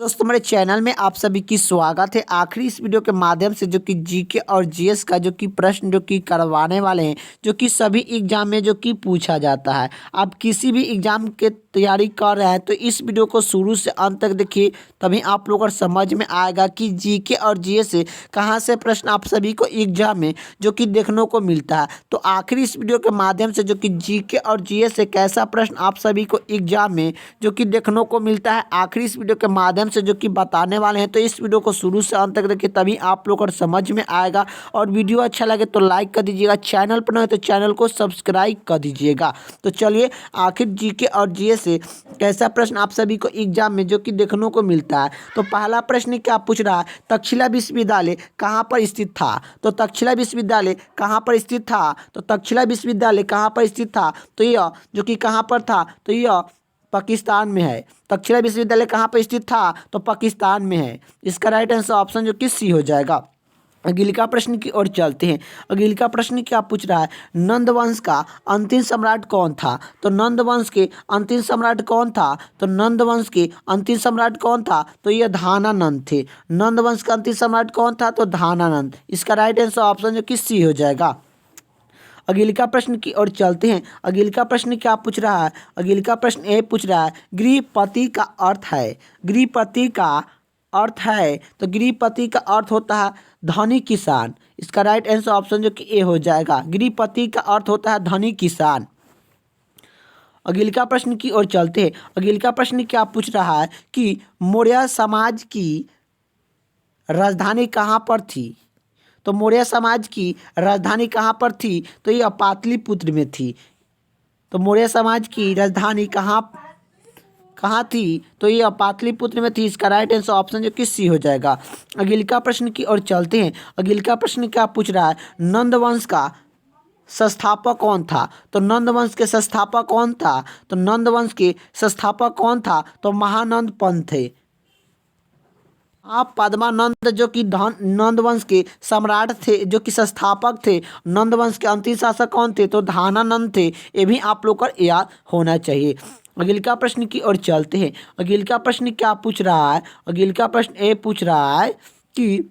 दोस्तों हमारे चैनल में आप सभी की स्वागत है। आखिरी इस वीडियो के माध्यम से जो कि जीके और जीएस का जो कि प्रश्न जो कि करवाने वाले हैं, जो कि सभी एग्जाम में जो कि पूछा जाता है। आप किसी भी एग्जाम के तैयारी कर रहे हैं तो इस वीडियो को शुरू से अंत तक देखिए, तभी आप लोगों को समझ में आएगा कि जीके और जीएस से कहाँ से प्रश्न आप सभी को एग्जाम में जो कि देखने को मिलता है। तो आखिरी इस वीडियो के माध्यम से जो कि जीके और जीएस से कैसा प्रश्न आप सभी को एग्जाम में जो कि देखने को मिलता है, आखिरी इस वीडियो के माध्यम से जो कि बताने वाले हैं। तो इस वीडियो को शुरू से अंत तक देखिए, तभी आप लोगों को समझ में आएगा। और वीडियो अच्छा लगे तो लाइक कर दीजिएगा, चैनल पर नए तो चैनल को सब्सक्राइब कर दीजिएगा। तो चलिए आखिर जीके और जीएस से कैसा प्रश्न आप सभी को एग्जाम में जो कि देखने को मिलता है। तो पहला प्रश्न क्या पूछ रहा है, तक्षशिला विश्वविद्यालय कहाँ पर स्थित था। तो तक्षशिला विश्वविद्यालय कहाँ पर स्थित था, तो तक्षशिला विश्वविद्यालय कहाँ पर स्थित था, तो यह जो कि कहाँ पर था, तो यह पाकिस्तान में है। तक्षशिला विश्वविद्यालय कहाँ पर स्थित था, तो पाकिस्तान में है। इसका राइट आंसर ऑप्शन जो कि सी हो जाएगा। अगले का प्रश्न की ओर चलते हैं। अगले का प्रश्न क्या पूछ रहा है, नंद वंश का अंतिम सम्राट कौन था। तो नंद वंश के अंतिम सम्राट कौन था, तो नंद वंश के अंतिम सम्राट कौन था, तो यह धानानंद थे। नंद वंश का अंतिम सम्राट कौन था, तो धानानंद। इसका राइट आंसर ऑप्शन जो कि सी हो जाएगा। अगले का प्रश्न की ओर चलते हैं। अगले का प्रश्न क्या पूछ रहा है, अगले का प्रश्न ये पूछ रहा है, गृहपति का अर्थ है, गृहपति का अर्थ है, तो गृहपति का अर्थ होता है धनी किसान। इसका राइट आंसर ऑप्शन जो कि ए हो जाएगा। गृहपति का अर्थ होता है धनी किसान। अगले का प्रश्न की ओर चलते हैं। अगले का प्रश्न क्या पूछ रहा है कि मौर्य समाज की राजधानी कहाँ पर थी। तो मौर्य समाज की राजधानी कहाँ पर थी, तो यह पाटलिपुत्र में थी। तो मौर्य समाज की राजधानी कहाँ कहाँ थी, तो यह पाटलिपुत्र में थी। इसका राइट आंसर ऑप्शन जो कि सी हो जाएगा। अगले का प्रश्न की ओर चलते हैं। अगले का प्रश्न क्या पूछ रहा है, नंद वंश का संस्थापक कौन था। तो नंद वंश के संस्थापक कौन था, तो नंद वंश के संस्थापक कौन था, तो महानंद पंथ थे। आप पद्मानंद जो कि नंद वंश के सम्राट थे, जो कि संस्थापक थे। नंद वंश के अंतिम शासक कौन थे, तो धानानंद थे। ये भी आप लोग को याद होना चाहिए। अगले का प्रश्न की ओर चलते हैं। अगले का प्रश्न क्या पूछ रहा है, अगले का प्रश्न ये पूछ रहा है कि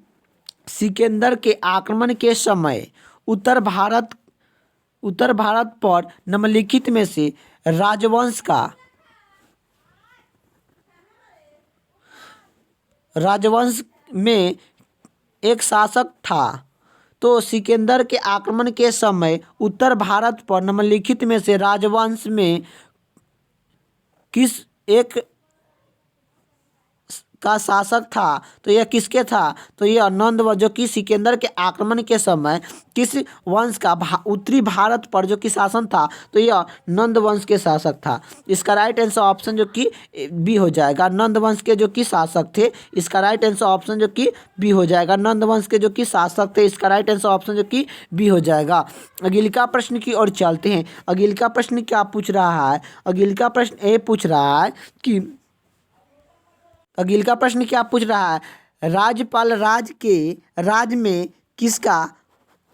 सिकंदर के आक्रमण के समय उत्तर भारत पर निम्नलिखित में से राजवंश में एक शासक था। तो सिकंदर के आक्रमण के समय उत्तर भारत पर निम्नलिखित में से राजवंश में किस एक का शासक था, तो यह किसके था, तो यह नंद वंश, जो कि सिकंदर के आक्रमण के समय किस वंश का उत्तरी भारत पर जो कि शासन था, तो यह नंद वंश के शासक था। इसका राइट आंसर ऑप्शन जो कि बी हो जाएगा। नंद वंश के जो कि शासक थे। इसका राइट आंसर ऑप्शन जो कि बी हो जाएगा। नंद वंश के जो कि शासक थे। इसका राइट आंसर ऑप्शन जो कि बी हो जाएगा। अगले का प्रश्न की ओर चलते हैं। अगले का प्रश्न क्या पूछ रहा है, अगले का प्रश्न ये पूछ रहा है कि अगले का प्रश्न क्या पूछ रहा है, राज्यपाल राज्य में किसका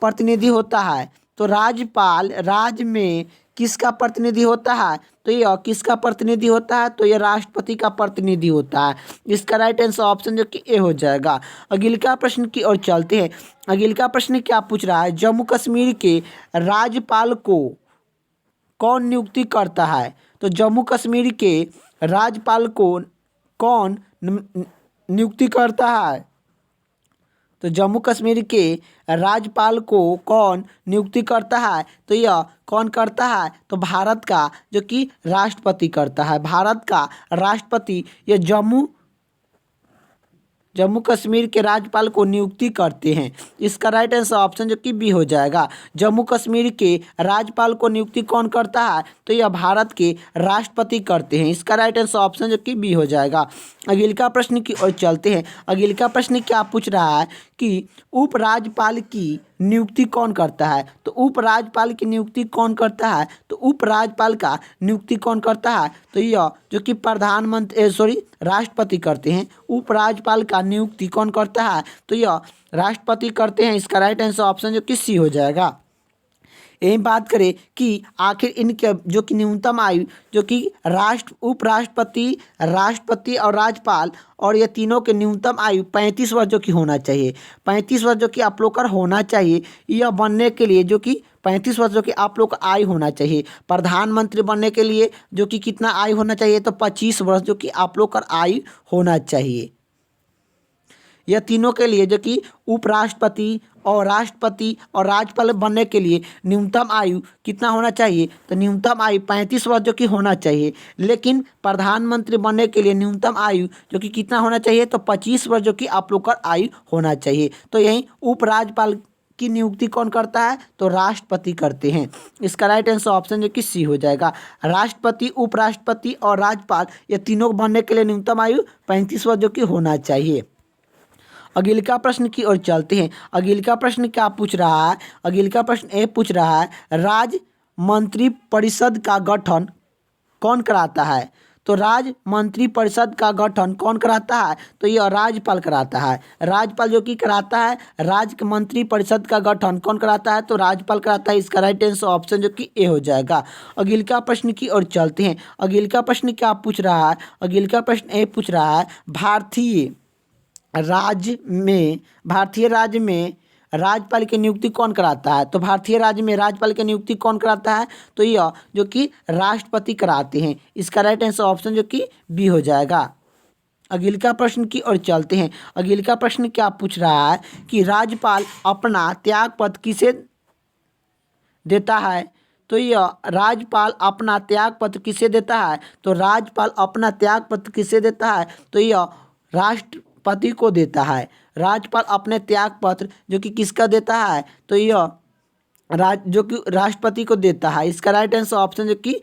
प्रतिनिधि होता है। तो राज्यपाल राज्य में किसका प्रतिनिधि होता है, तो यह किसका प्रतिनिधि होता है, तो यह राष्ट्रपति का प्रतिनिधि होता है। इसका राइट आंसर ऑप्शन जो कि ए हो जाएगा। अगले का प्रश्न की ओर चलते हैं। अगले का प्रश्न क्या पूछ रहा है, जम्मू कश्मीर के राज्यपाल को कौन नियुक्ति करता है। तो जम्मू कश्मीर के राज्यपाल को कौन नियुक्ति करता है, तो जम्मू कश्मीर के राज्यपाल को कौन नियुक्ति करता है, तो यह कौन करता है, तो भारत का जो कि राष्ट्रपति करता है। भारत का राष्ट्रपति यह जम्मू कश्मीर के राज्यपाल को नियुक्ति करते हैं। इसका राइट आंसर ऑप्शन जो कि बी हो जाएगा। जम्मू कश्मीर के राज्यपाल को नियुक्ति कौन करता है, तो यह भारत के राष्ट्रपति करते हैं। इसका राइट आंसर ऑप्शन जो कि बी हो जाएगा। अगले का प्रश्न की ओर चलते हैं। अगले का प्रश्न क्या पूछ रहा है कि उपराज्यपाल की नियुक्ति कौन करता है। तो उपराज्यपाल की नियुक्ति कौन करता है, तो उपराज्यपाल का नियुक्ति कौन करता है, तो यह जो कि राष्ट्रपति करते हैं। उपराज्यपाल का नियुक्ति कौन करता है, तो यह राष्ट्रपति करते हैं। इसका राइट आंसर ऑप्शन जो कि सी हो जाएगा। यही बात करें कि आखिर इनके जो कि न्यूनतम आयु जो कि उपराष्ट्रपति, राष्ट्रपति और राज्यपाल और ये तीनों के न्यूनतम आयु 35 वर्ष जो कि होना चाहिए। 35 वर्ष जो कि आप लोग का होना चाहिए यह बनने के लिए, जो कि 35 वर्ष जो कि आप लोग का आयु होना चाहिए। प्रधानमंत्री बनने के लिए जो कि कितना आयु होना चाहिए, तो 25 वर्ष जो कि आप लोग का आयु होना चाहिए। यह तीनों के लिए जो कि उपराष्ट्रपति और राष्ट्रपति और राज्यपाल बनने के लिए न्यूनतम आयु कितना होना चाहिए, तो न्यूनतम आयु 35 वर्ष जो कि होना चाहिए। लेकिन प्रधानमंत्री बनने के लिए न्यूनतम आयु जो कि कितना होना चाहिए, तो 25 वर्ष जो कि आप लोग का आयु होना चाहिए। तो यही उपराज्यपाल की नियुक्ति कौन करता है, तो राष्ट्रपति करते हैं। इसका राइट आंसर ऑप्शन जो कि सी हो जाएगा। राष्ट्रपति, उपराष्ट्रपति और राज्यपाल ये तीनों बनने के लिए न्यूनतम आयु 35 वर्ष जो कि होना चाहिए। अगले का प्रश्न की ओर चलते हैं। अगले का प्रश्न क्या पूछ रहा है, अगले का प्रश्न ये पूछ रहा है राज्य मंत्री परिषद का गठन कौन कराता है। तो राज्य मंत्री परिषद का गठन कौन कराता है, तो यह राज्यपाल कराता है। राज्यपाल जो कि कराता है। राज्य मंत्री परिषद का गठन कौन कराता है, तो राज्यपाल कराता है। इसका राइट आंसर ऑप्शन जो कि ए हो जाएगा। अगले का प्रश्न की ओर चलते हैं। अगले का प्रश्न क्या पूछ रहा है, अगले का प्रश्न ये पूछ रहा है भारतीय राज्य में राज्यपाल की नियुक्ति कौन कराता है। तो भारतीय राज्य में राज्यपाल की नियुक्ति कौन कराता है, तो यह जो कि राष्ट्रपति कराते हैं। इसका राइट आंसर ऑप्शन जो कि बी हो जाएगा। अगले का प्रश्न की ओर चलते हैं। अगले का प्रश्न क्या पूछ रहा है कि राज्यपाल अपना त्यागपत्र किसे देता है, तो यह राज्यपाल अपना त्यागपत्र किसे देता है, तो राज्यपाल अपना त्यागपत्र किसे देता है, तो यह राष्ट्रपति को देता है। राज्यपाल अपने त्यागपत्र जो कि किसका देता है, तो यह जो कि राष्ट्रपति को देता है। इसका राइट आंसर ऑप्शन जो कि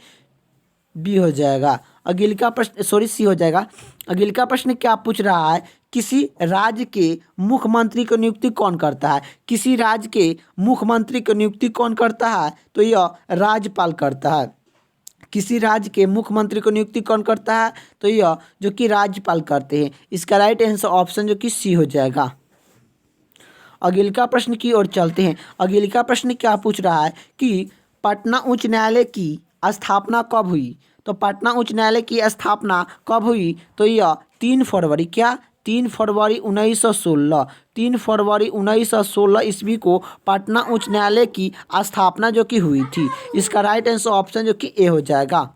बी हो जाएगा। अगले का प्रश्न सी हो जाएगा। अगले का प्रश्न क्या पूछ रहा है, किसी राज्य के मुख्यमंत्री की नियुक्ति कौन करता है। किसी राज्य के मुख्यमंत्री की नियुक्ति कौन करता है, तो यह राज्यपाल करता है। किसी राज्य के मुख्यमंत्री को नियुक्ति कौन करता है, तो यह जो कि राज्यपाल करते हैं। इसका राइट आंसर ऑप्शन जो कि सी हो जाएगा। अगले का प्रश्न की ओर चलते हैं। अगले का प्रश्न क्या पूछ रहा है कि पटना उच्च न्यायालय की स्थापना कब हुई। तो पटना उच्च न्यायालय की स्थापना कब हुई, तो यह 3 फरवरी 1916 3 फरवरी 1916 ईस्वी को पटना उच्च न्यायालय की स्थापना जो कि हुई थी। इसका राइट आंसर ऑप्शन जो कि ए हो जाएगा।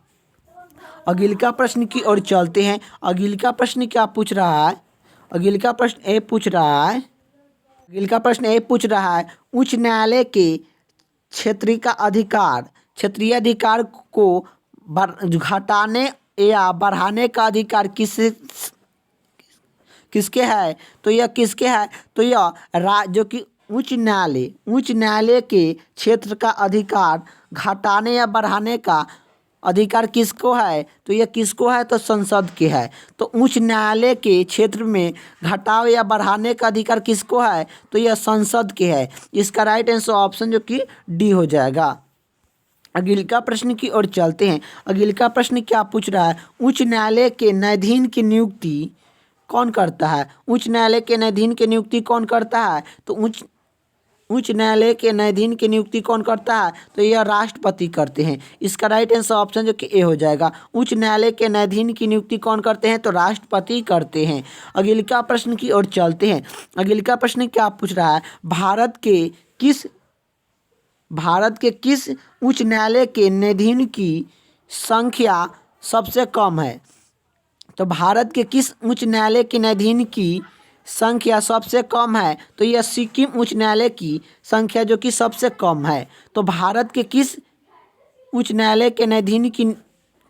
अगले का प्रश्न की ओर चलते हैं। अगले का प्रश्न क्या पूछ रहा है, अगले का प्रश्न ए पूछ रहा है, अगले का प्रश्न ए पूछ रहा है उच्च न्यायालय के क्षेत्रीय अधिकार को घटाने या बढ़ाने का अधिकार किसके है, तो यह किसके है, तो यह जो कि उच्च न्यायालय के क्षेत्र का अधिकार घटाने या बढ़ाने का अधिकार किसको है, तो यह किसको है, तो संसद के है। तो उच्च न्यायालय के क्षेत्र में घटाव या बढ़ाने का अधिकार किसको है, तो यह संसद के है। इसका राइट आंसर ऑप्शन जो कि डी हो जाएगा। अगले का प्रश्न की ओर चलते हैं। अगले का प्रश्न क्या पूछ रहा है, उच्च न्यायालय के न्यायाधीश की नियुक्ति कौन करता है। उच्च न्यायालय के न्यायाधीश की नियुक्ति कौन करता है, तो उच्च न्यायालय के न्यायाधीश की नियुक्ति कौन करता है, तो यह राष्ट्रपति करते हैं। इसका राइट आंसर ऑप्शन जो कि ए हो जाएगा। उच्च न्यायालय के न्यायाधीश की नियुक्ति कौन करते हैं, तो राष्ट्रपति करते हैं। अगले का प्रश्न की ओर चलते हैं। अगले का प्रश्न क्या पूछ रहा है, भारत के किस उच्च न्यायालय के न्यायाधीश की संख्या सबसे कम है। तो भारत के किस उच्च न्यायालय के न्यायाधीश की संख्या सबसे कम है, तो यह सिक्किम उच्च न्यायालय की संख्या जो कि सबसे कम है। तो भारत के किस उच्च न्यायालय के न्यायाधीश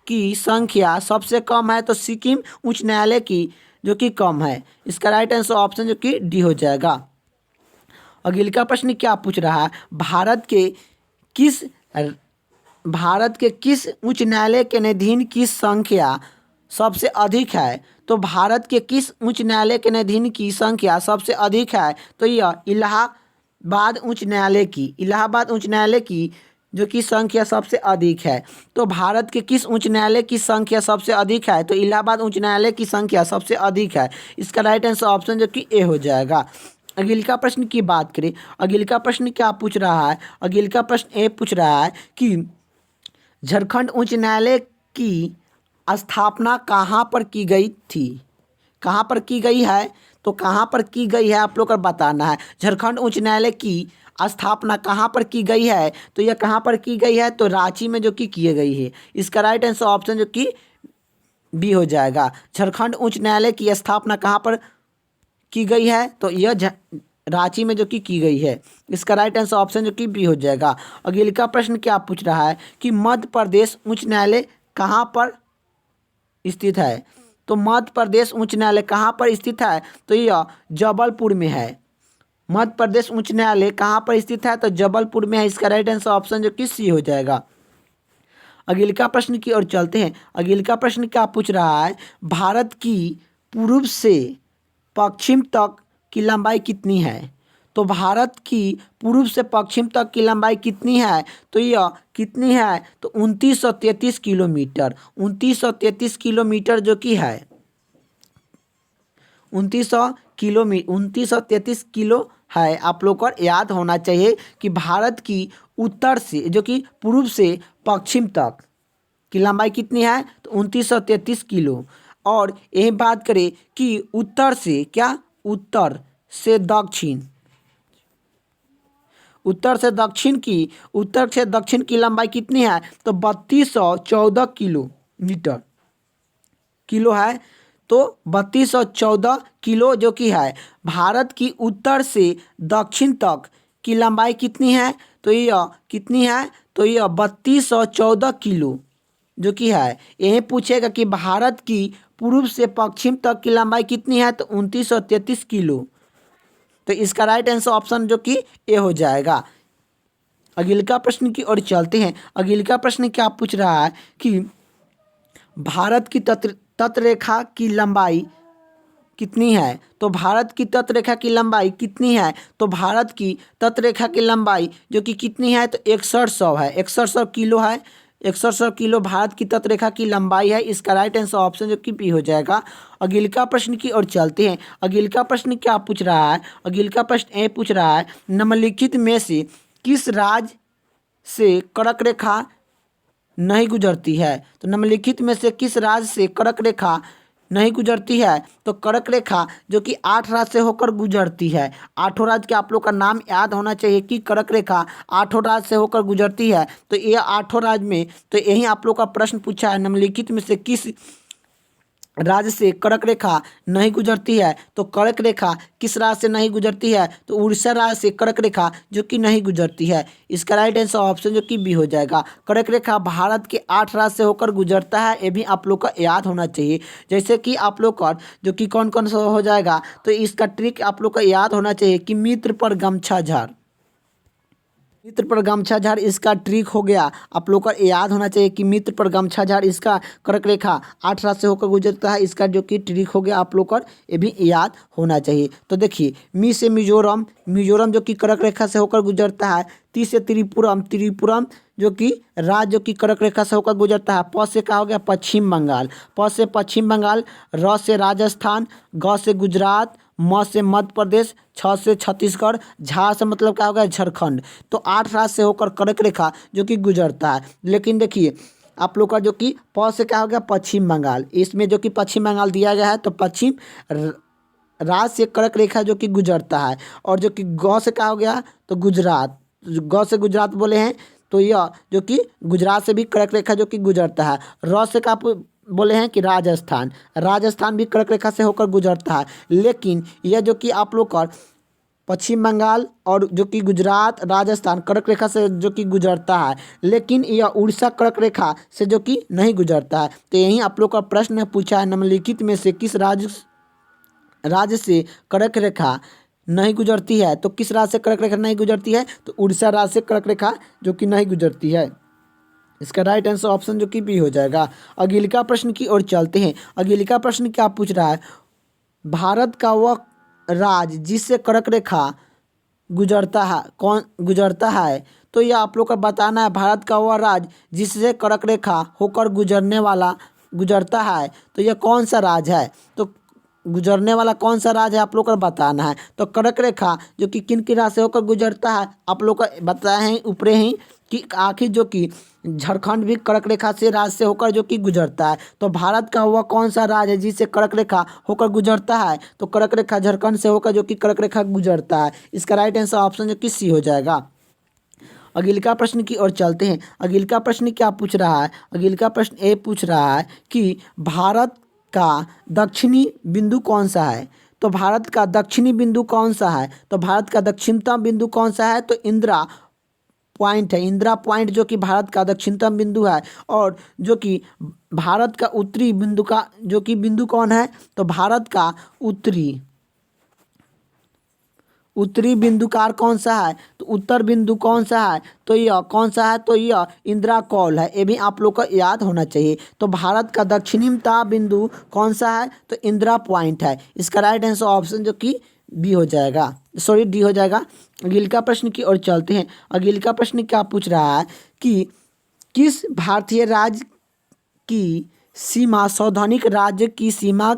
की संख्या सबसे कम है, तो सिक्किम उच्च न्यायालय की जो कि कम है। इसका राइट आंसर ऑप्शन जो कि डी हो जाएगा। अगले का प्रश्न क्या पूछ रहा है, भारत के किस उच्च न्यायालय के न्यायाधीश की संख्या सबसे अधिक है। तो भारत के किस उच्च न्यायालय के न्यायाधीश की संख्या सबसे अधिक है, तो यह इलाहाबाद उच्च न्यायालय की जो कि संख्या सबसे अधिक है। तो भारत के किस उच्च न्यायालय की संख्या सबसे अधिक है, तो इलाहाबाद उच्च न्यायालय की संख्या सबसे अधिक है। इसका राइट आंसर ऑप्शन जो कि ए हो जाएगा। अगला प्रश्न की बात करें, अगला प्रश्न क्या पूछ रहा है, अगला प्रश्न ये पूछ रहा है कि झारखंड उच्च न्यायालय की स्थापना कहाँ पर की गई थी, कहाँ पर की गई है, तो कहाँ पर की गई है आप लोग को बताना है। झारखंड उच्च न्यायालय की स्थापना कहाँ पर की गई है, तो यह कहाँ पर की गई है, तो रांची में जो कि की गई है। इसका राइट आंसर ऑप्शन जो कि बी हो जाएगा। झारखंड उच्च न्यायालय की स्थापना कहाँ पर की गई है, तो यह रांची में जो कि की गई है। इसका राइट आंसर ऑप्शन जो कि बी हो जाएगा। अगला प्रश्न क्या पूछ रहा है कि मध्य प्रदेश उच्च न्यायालय कहाँ पर स्थित है, तो मध्य प्रदेश उच्च न्यायालय कहाँ पर स्थित है, तो यह जबलपुर में है। मध्य प्रदेश उच्च न्यायालय कहाँ पर स्थित है, तो जबलपुर में है। इसका राइट आंसर ऑप्शन जो कि सी हो जाएगा। अगला प्रश्न की ओर चलते हैं। अगला प्रश्न क्या पूछ रहा है, भारत की पूर्व से पश्चिम तक की लंबाई कितनी है, तो भारत की पूर्व से पश्चिम तक की लंबाई कितनी है, तो यह कितनी है, तो 2933 किलोमीटर। 2933 किलोमीटर जो कि है 2933 किलो है। आप लोग को याद होना चाहिए कि भारत की उत्तर से जो कि पूर्व से पश्चिम तक की लंबाई कितनी है, तो 2933 किलो। और यही बात करें कि उत्तर से क्या, उत्तर से दक्षिण, उत्तर से दक्षिण की लंबाई कितनी है, तो 3214 किलोमीटर किलो है। तो 3214 किलो जो कि है भारत की उत्तर से दक्षिण तक की लंबाई कितनी है, तो यह कितनी है, तो यह 3214 किलो जो कि है। यही पूछेगा कि भारत की पूर्व से पश्चिम तक की लंबाई कितनी है, तो 2933 किलो। तो इसका राइट आंसर ऑप्शन जो कि ए हो जाएगा। अगला प्रश्न की ओर चलते हैं। अगला प्रश्न क्या पूछ रहा है कि भारत की तटरेखा की लंबाई कितनी है, तो भारत की तटरेखा की लंबाई कितनी है, तो भारत की तटरेखा की लंबाई जो कि कितनी है, तो 6100 है। 6100 किलो है। 6100 किलो भारत की तटरेखा की लंबाई है। इसका राइट आंसर ऑप्शन जो कि बी हो जाएगा। अगला प्रश्न की ओर चलते हैं। अगला प्रश्न क्या पूछ रहा है, अगला प्रश्न ये पूछ रहा है निम्नलिखित में से किस राज्य से कर्क रेखा नहीं गुजरती है, तो निम्नलिखित में से किस राज्य से कर्क रेखा नहीं गुजरती है, तो कर्क रेखा जो कि 8 राज्य से होकर गुजरती है। 8 राज्य के आप लोग का नाम याद होना चाहिए कि कर्क रेखा 8 राज्य से होकर गुजरती है। तो ये 8 राज्य में, तो यही आप लोग का प्रश्न पूछा है निम्नलिखित में से किस राज्य से कर्क रेखा नहीं गुजरती है, तो कर्क रेखा किस राज्य से नहीं गुजरती है, तो उड़ीसा राज्य से कर्क रेखा जो कि नहीं गुजरती है। इसका राइट आंसर ऑप्शन जो कि बी हो जाएगा। कर्क रेखा भारत के 8 राज्य से होकर गुजरता है, ये भी आप लोग का याद होना चाहिए। जैसे कि आप लोग का जो कि कौन कौन सा हो जाएगा, तो इसका ट्रिक आप लोग का याद होना चाहिए कि मित्र पर गमछा झाड़, मित्र पर गमछा झाड़ इसका ट्रिक हो गया। आप लोग को याद होना चाहिए कि मित्र पर गमछा झाड़ इसका कर्क रेखा 8 राज्य से होकर गुजरता है। इसका जो कि ट्रिक हो गया, आप लोग को ये भी याद होना चाहिए। तो देखिए मी से मिजोरम, मिजोरम जो कि कर्क रेखा से होकर गुजरता है। ती से त्रिपुरम, त्रिपुरम जो कि राज्य जो कि कर्क रेखा से होकर गुजरता है। प से क्या हो गया, पश्चिम बंगाल, प से पश्चिम बंगाल, र से राजस्थान, ग से गुजरात, म से मध्य प्रदेश, छ से छत्तीसगढ़, झा से मतलब क्या होगा, झारखंड। तो 8 राज्य से होकर कर्क रेखा जो कि गुजरता है। लेकिन देखिए आप लोग का जो कि प से क्या हो गया, पश्चिम बंगाल, इसमें जो कि पश्चिम बंगाल दिया गया है, तो पश्चिम राज्य से कर्क रेखा जो कि गुजरता है। और जो कि ग से क्या हो गया, तो गुजरात, ग से गुजरात बोले हैं, तो यह जो कि गुजरात से भी कर्क रेखा जो कि गुजरता है। र से का बोले हैं कि राजस्थान, राजस्थान भी कर्क रेखा से होकर गुजरता है। लेकिन यह जो कि आप लोग का पश्चिम बंगाल और जो कि गुजरात, राजस्थान कर्क रेखा से जो कि गुजरता है, लेकिन यह उड़ीसा कर्क रेखा से जो कि नहीं गुजरता है। तो यही आप लोग का प्रश्न पूछा है निम्नलिखित में से किस राज्य से कर्क रेखा नहीं गुजरती है, तो किस राज्य से कर्क रेखा नहीं गुजरती है, तो उड़ीसा राज्य से कर्क रेखा जो कि नहीं गुजरती है। इसका राइट आंसर ऑप्शन जो कि बी हो जाएगा। अगला प्रश्न की ओर चलते हैं। अगला प्रश्न क्या पूछ रहा है, भारत का वह राज्य जिससे कर्क रेखा गुजरता है, कौन गुजरता है, तो यह आप लोग का बताना है। भारत का वह राज्य जिससे कर्क रेखा होकर गुजरता है, तो यह कौन सा राज्य है, तो गुजरने वाला कौन सा राज्य है आप लोग को बताना है। तो कर्क रेखा जो कि किन किन राज्य से होकर गुजरता है आप लोग को बताए हैं ऊपरे ही कि आखिर जो कि झारखंड भी कर्क रेखा से राज्य से होकर जो कि गुजरता है। तो भारत का हुआ कौन सा राज्य है जिससे कर्क रेखा होकर गुजरता है, तो कर्क रेखा झारखंड से होकर जो कि कर्क रेखा गुजरता है। इसका राइट आंसर ऑप्शन जो कि सी हो जाएगा। अगला प्रश्न की ओर चलते हैं। अगला प्रश्न क्या पूछ रहा है, अगला प्रश्न ये पूछ रहा है कि भारत का दक्षिणी बिंदु कौन सा है। तो भारत का दक्षिणी बिंदु कौन सा है, तो भारत का दक्षिणतम बिंदु कौन सा है, तो इंदिरा पॉइंट है। इंदिरा पॉइंट जो कि भारत का दक्षिणतम बिंदु है। और जो कि भारत का उत्तरी बिंदु का जो कि बिंदु कौन है, तो भारत का उत्तरी बिंदुकार कौन सा है, तो उत्तर बिंदु कौन सा है, तो यह कौन सा है, तो यह इंदिरा कौल है। ये भी आप लोग को याद होना चाहिए। तो भारत का दक्षिणतम बिंदु कौन सा है, तो इंदिरा पॉइंट है। इसका राइट आंसर ऑप्शन जो कि बी हो जाएगा, सॉरी डी हो जाएगा। अगला प्रश्न की ओर चलते हैं। अगला प्रश्न क्या पूछ रहा है कि किस भारतीय राज्य की सीमा सार्वधानिक राज्य की सीमा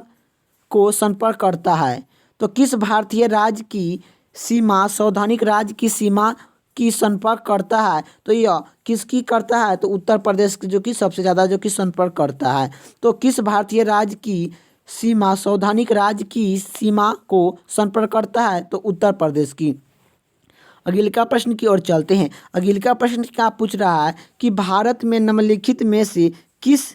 को संपर्क करता है। तो किस भारतीय राज्य की सीमा सार्वधानिक राज्य की सीमा की संपर्क करता है, तो यह किसकी करता है, तो उत्तर प्रदेश की जो कि सबसे ज़्यादा जो कि संपर्क करता है। तो किस भारतीय राज्य की सीमा सार्वधानिक राज्य की सीमा को संपर्क करता है, तो उत्तर प्रदेश की। अगला प्रश्न की ओर चलते हैं। अगला प्रश्न क्या पूछ रहा है कि भारत में निम्नलिखित में से किस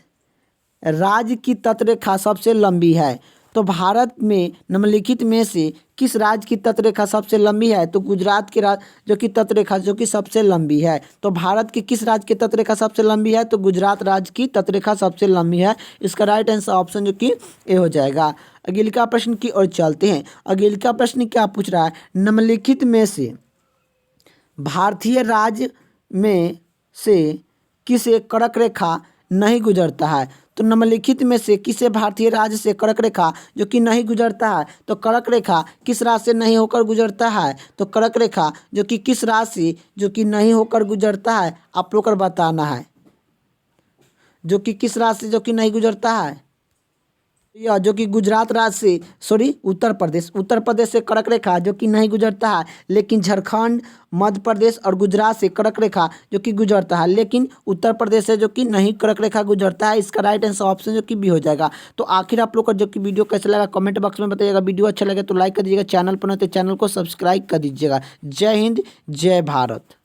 राज्य की तटरेखा सबसे लंबी है। तो भारत में निम्नलिखित में से किस राज्य की तटरेखा सबसे लंबी है, तो गुजरात की राज्य जो कि तटरेखा जो कि सबसे लंबी है। तो भारत के किस राज्य की तटरेखा सबसे लंबी है, तो गुजरात राज्य की तटरेखा सबसे लंबी है। इसका राइट आंसर ऑप्शन जो कि ए हो जाएगा। अगला प्रश्न की ओर चलते हैं। अगला प्रश्न क्या पूछ रहा है, निम्नलिखित में से भारतीय राज्य में से किसे कर्क रेखा नहीं गुजरता है। तो निम्नलिखित में से किसे भारतीय राज्य से कर्क रेखा जो कि नहीं गुजरता है, तो कर्क रेखा किस राज्य से नहीं होकर गुजरता है, तो कर्क रेखा जो कि किस राज्य से जो कि नहीं होकर गुजरता है आप लोग को बताना है। जो कि किस राज्य से जो कि नहीं गुजरता है, यह जो कि गुजरात राज्य से, सॉरी उत्तर प्रदेश से कर्क रेखा जो कि नहीं गुजरता है। लेकिन झारखंड, मध्य प्रदेश और गुजरात से कर्क रेखा जो कि गुजरता है, लेकिन उत्तर प्रदेश से जो कि नहीं कर्क रेखा गुजरता है। इसका राइट आंसर ऑप्शन जो कि बी हो जाएगा। तो आखिर आप लोग का जो कि वीडियो कैसा लगा कमेंट बॉक्स में बताइएगा। वीडियो अच्छा लगे तो लाइक कर दीजिएगा, चैनल पर नहीं तो चैनल को सब्सक्राइब कर दीजिएगा। जय हिंद, जय भारत।